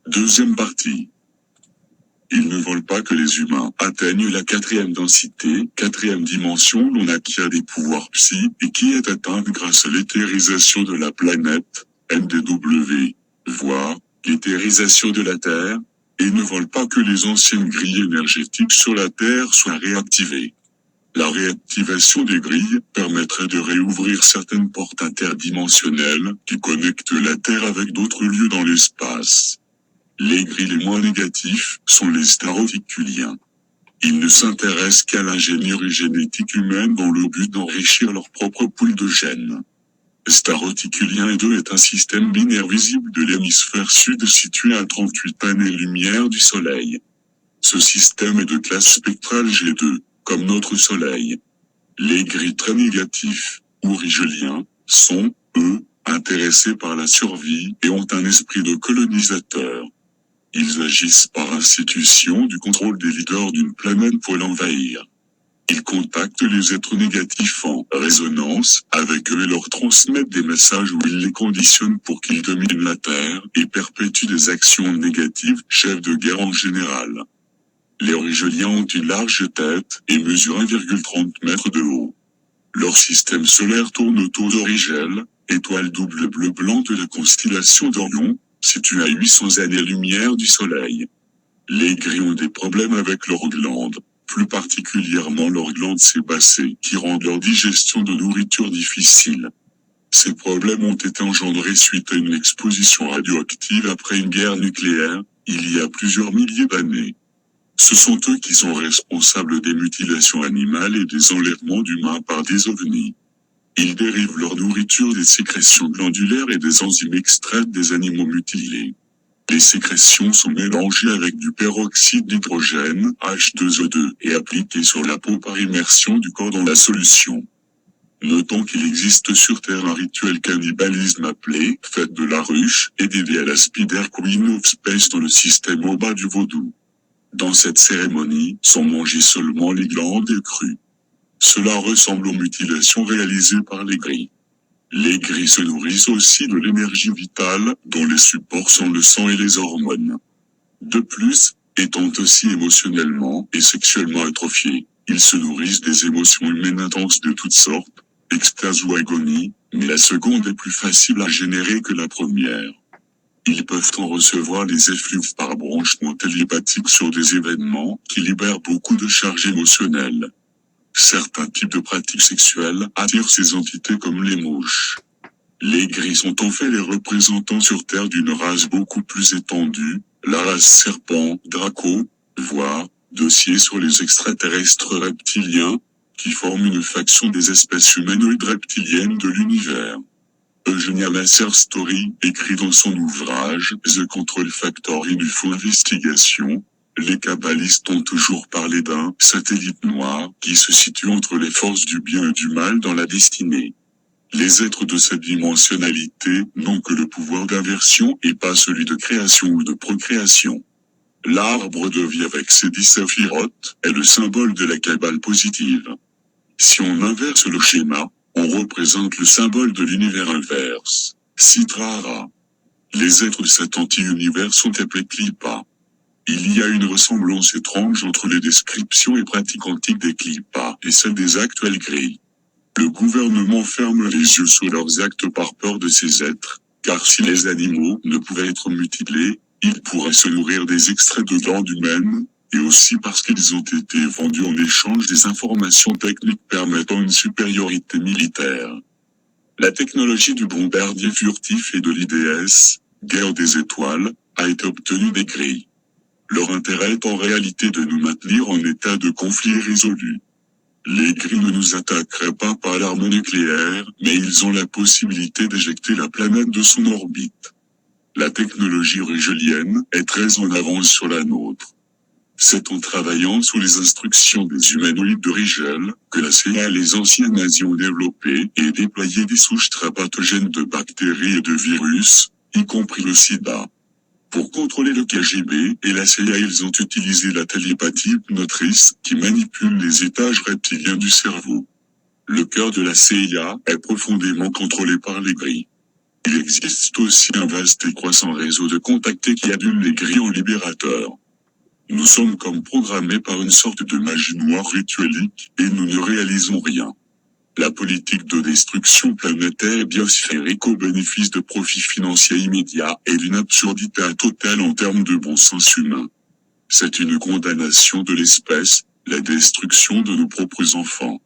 Deuxième partie. Ils ne veulent pas que les humains atteignent la 4e densité, 4e dimension. L'on acquiert des pouvoirs psy et qui est atteinte grâce à l'éthérisation de la planète, NDW, voire l'éthérisation de la Terre, et ne veulent pas que les anciennes grilles énergétiques sur la Terre soient réactivées. La réactivation des grilles permettrait de réouvrir certaines portes interdimensionnelles qui connectent la Terre avec d'autres lieux dans l'espace. Les grilles les moins négatifs sont les starreticuliens. Ils ne s'intéressent qu'à l'ingénierie génétique humaine dans le but d'enrichir leur propre pool de gènes. Starreticulien 2 est un système binaire visible de l'hémisphère sud situé à 38 années-lumière du Soleil. Ce système est de classe spectrale G2, comme notre Soleil. Les grilles très négatifs, ou rigeliens, sont, eux, intéressés par la survie et ont un esprit de colonisateur. Ils agissent par institution du contrôle des leaders d'une planète pour l'envahir. Ils contactent les êtres négatifs en résonance avec eux et leur transmettent des messages où ils les conditionnent pour qu'ils dominent la Terre et perpétuent des actions négatives, chefs de guerre en général. Les rigeliens ont une large tête et mesurent 1,30 mètres de haut. Leur système solaire tourne autour d'Origel, étoile double bleu-blanc de la constellation d'Orion, située à 800 années-lumière du Soleil. Les grilles ont des problèmes avec leurs glandes, plus particulièrement leurs glandes sébacées, qui rendent leur digestion de nourriture difficile. Ces problèmes ont été engendrés suite à une exposition radioactive après une guerre nucléaire, il y a plusieurs milliers d'années. Ce sont eux qui sont responsables des mutilations animales et des enlèvements d'humains par des ovnis. Ils dérivent leur nourriture des sécrétions glandulaires et des enzymes extraites des animaux mutilés. Les sécrétions sont mélangées avec du peroxyde d'hydrogène, H2O2, et appliquées sur la peau par immersion du corps dans la solution. Notons qu'il existe sur Terre un rituel cannibalisme appelé Fête de la Ruche et dédié à la Spider Queen of Space dans le système au bas du vaudou. Dans cette cérémonie, sont mangées seulement les glandes crues. Cela ressemble aux mutilations réalisées par les grilles. Les grilles se nourrissent aussi de l'énergie vitale, dont les supports sont le sang et les hormones. De plus, étant aussi émotionnellement et sexuellement atrophiés, ils se nourrissent des émotions humaines intenses de toutes sortes, extase ou agonie, mais la seconde est plus facile à générer que la première. Ils peuvent en recevoir les effluves par branchement télépathique sur des événements qui libèrent beaucoup de charges émotionnelles. Certains types de pratiques sexuelles attirent ces entités comme les mouches. Les grilles sont en fait les représentants sur Terre d'une race beaucoup plus étendue, la race serpent, draco, voire, dossier sur les extraterrestres reptiliens, qui forment une faction des espèces humanoïdes reptiliennes de l'univers. Eugenia Lasser Story écrit dans son ouvrage The Control Factor in UFO Investigation, les kabbalistes ont toujours parlé d'un satellite noir qui se situe entre les forces du bien et du mal dans la destinée. Les êtres de cette dimensionnalité n'ont que le pouvoir d'inversion et pas celui de création ou de procréation. L'arbre de vie avec ses 10 séphirotes est le symbole de la kabbale positive. Si on inverse le schéma, on représente le symbole de l'univers inverse, Sitrara. Les êtres de cet anti-univers sont appelés Klippa. Il y a une ressemblance étrange entre les descriptions et pratiques antiques des Klippa et celles des actuelles grilles. Le gouvernement ferme les yeux sur leurs actes par peur de ces êtres, car si les animaux ne pouvaient être mutilés, ils pourraient se nourrir des extraits de glandes humaines, et aussi parce qu'ils ont été vendus en échange des informations techniques permettant une supériorité militaire. La technologie du bombardier furtif et de l'IDS, guerre des étoiles, a été obtenue des grilles. Leur intérêt est en réalité de nous maintenir en état de conflit irrésolu. Les grilles ne nous attaqueraient pas par l'arme nucléaire, mais ils ont la possibilité d'éjecter la planète de son orbite. La technologie rigelienne est très en avance sur la nôtre. C'est en travaillant sous les instructions des humanoïdes de Rigel que la CIA et les anciens nazis ont développé et déployé des souches très pathogènes de bactéries et de virus, y compris le sida. Pour contrôler le KGB et la CIA, ils ont utilisé la télépathie hypnotrice qui manipule les étages reptiliens du cerveau. Le cœur de la CIA est profondément contrôlé par les grilles. Il existe aussi un vaste et croissant réseau de contactés qui adule les gris en libérateurs. Nous sommes comme programmés par une sorte de magie noire rituelique, et nous ne réalisons rien. La politique de destruction planétaire et biosphérique au bénéfice de profits financiers immédiats est d'une absurdité totale en termes de bon sens humain. C'est une condamnation de l'espèce, la destruction de nos propres enfants.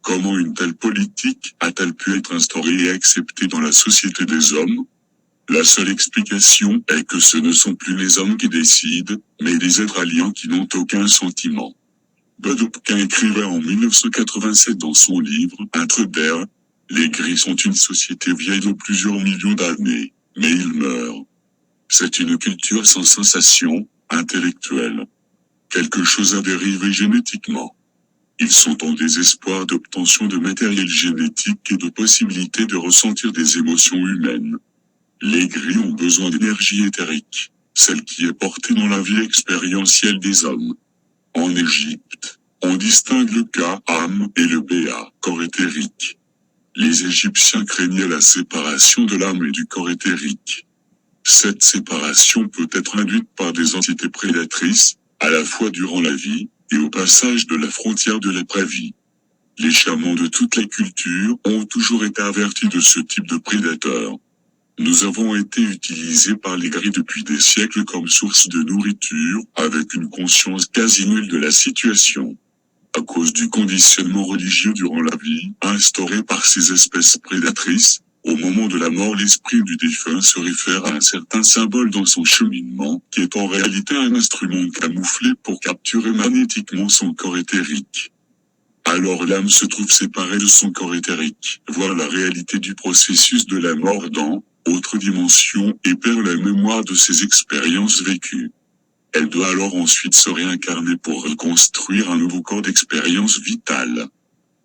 Comment une telle politique a-t-elle pu être instaurée et acceptée dans la société des hommes? La seule explication est que ce ne sont plus les hommes qui décident, mais des êtres aliens qui n'ont aucun sentiment. Bud Hopkins écrivait en 1987 dans son livre « Intre-Terre », les gris sont une société vieille de plusieurs millions d'années, mais ils meurent. C'est une culture sans sensation, intellectuelle. Quelque chose a dérivé génétiquement. Ils sont en désespoir d'obtention de matériel génétique et de possibilité de ressentir des émotions humaines. Les gris ont besoin d'énergie éthérique, celle qui est portée dans la vie expérientielle des hommes. En Égypte, on distingue le Ka, âme, et le Ba, corps éthérique. Les Égyptiens craignaient la séparation de l'âme et du corps éthérique. Cette séparation peut être induite par des entités prédatrices, à la fois durant la vie, et au passage de la frontière de l'après-vie. Les chamans de toutes les cultures ont toujours été avertis de ce type de prédateurs. Nous avons été utilisés par les gris depuis des siècles comme source de nourriture, avec une conscience quasi nulle de la situation. À cause du conditionnement religieux durant la vie, instauré par ces espèces prédatrices, au moment de la mort l'esprit du défunt se réfère à un certain symbole dans son cheminement, qui est en réalité un instrument camouflé pour capturer magnétiquement son corps éthérique. Alors l'âme se trouve séparée de son corps éthérique, voit la réalité du processus de la mort dans autre dimension et perd la mémoire de ses expériences vécues. Elle doit alors ensuite se réincarner pour reconstruire un nouveau corps d'expérience vitale.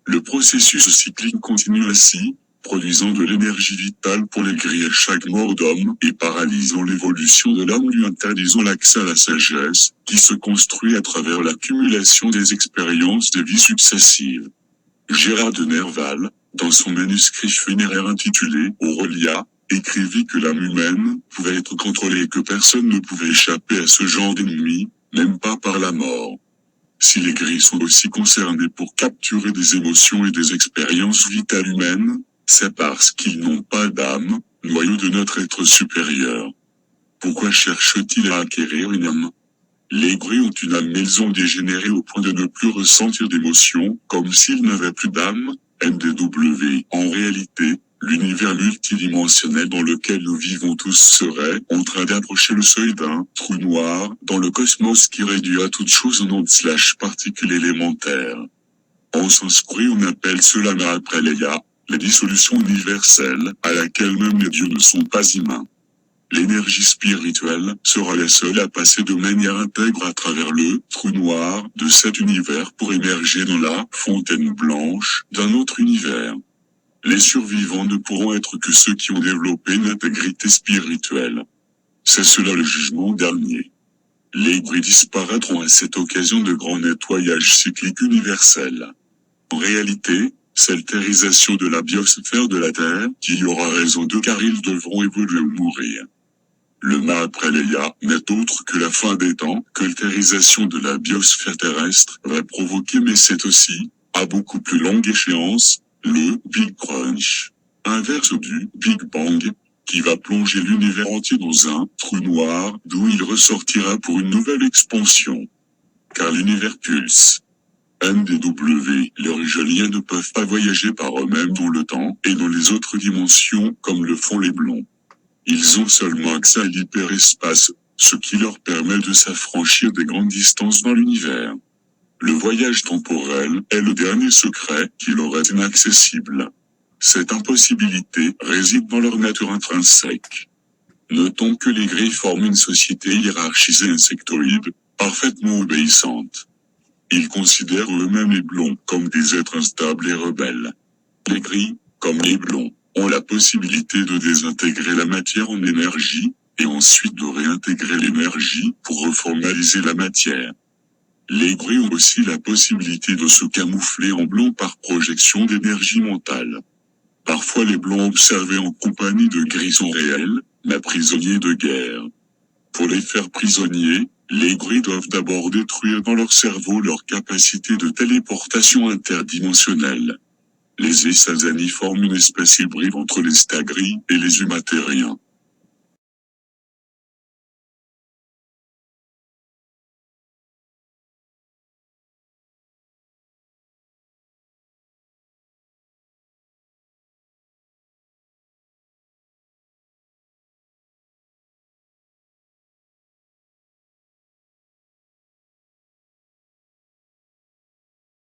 Le processus cyclique continue ainsi, produisant de l'énergie vitale pour les gris à chaque mort d'homme et paralysant l'évolution de l'homme lui interdisant l'accès à la sagesse, qui se construit à travers l'accumulation des expériences de vie successives. Gérard de Nerval, dans son manuscrit funéraire intitulé Aurelia, écrivit que l'âme humaine pouvait être contrôlée et que personne ne pouvait échapper à ce genre d'ennemi, même pas par la mort. Si les gris sont aussi concernés pour capturer des émotions et des expériences vitales humaines, c'est parce qu'ils n'ont pas d'âme, noyau de notre être supérieur. Pourquoi cherchent-ils à acquérir une âme? Les gris ont une âme mais ils ont dégénéré au point de ne plus ressentir d'émotions, comme s'ils n'avaient plus d'âme, NDW. En réalité, l'univers multidimensionnel dans lequel nous vivons tous serait en train d'approcher le seuil d'un trou noir dans le cosmos qui réduit à toute chose en ondes/particules élémentaires. En sanskrit on appelle cela Mahapralaya, la dissolution universelle, à laquelle même les dieux ne sont pas humains. L'énergie spirituelle sera la seule à passer de manière intègre à travers le trou noir de cet univers pour émerger dans la fontaine blanche d'un autre univers. Les survivants ne pourront être que ceux qui ont développé une intégrité spirituelle. C'est cela le jugement dernier. Les gris disparaîtront à cette occasion de grands nettoyages cycliques universels. En réalité, c'est l'altérisation de la biosphère de la Terre qui y aura raison d'eux car ils devront évoluer ou mourir. Le Mahapralaya n'est autre que la fin des temps que l'altérisation de la biosphère terrestre va provoquer mais c'est aussi, à beaucoup plus longue échéance, le Big Crunch, inverse du Big Bang, qui va plonger l'univers entier dans un trou noir d'où il ressortira pour une nouvelle expansion. Car l'univers pulse. NDW, les Rugeliens ne peuvent pas voyager par eux-mêmes dans le temps et dans les autres dimensions comme le font les blonds. Ils ont seulement accès à l'hyperespace, ce qui leur permet de s'affranchir des grandes distances dans l'univers. Le voyage temporel est le dernier secret qui leur est inaccessible. Cette impossibilité réside dans leur nature intrinsèque. Notons que les gris forment une société hiérarchisée insectoïde, parfaitement obéissante. Ils considèrent eux-mêmes les blonds comme des êtres instables et rebelles. Les gris, comme les blonds, ont la possibilité de désintégrer la matière en énergie, et ensuite de réintégrer l'énergie pour reformaliser la matière. Les gris ont aussi la possibilité de se camoufler en blond par projection d'énergie mentale. Parfois les blancs observaient en compagnie de gris sont réels, mais prisonniers de guerre. Pour les faire prisonniers, les gris doivent d'abord détruire dans leur cerveau leur capacité de téléportation interdimensionnelle. Les Essazani forment une espèce hybride entre les Stagris et les Humatériens.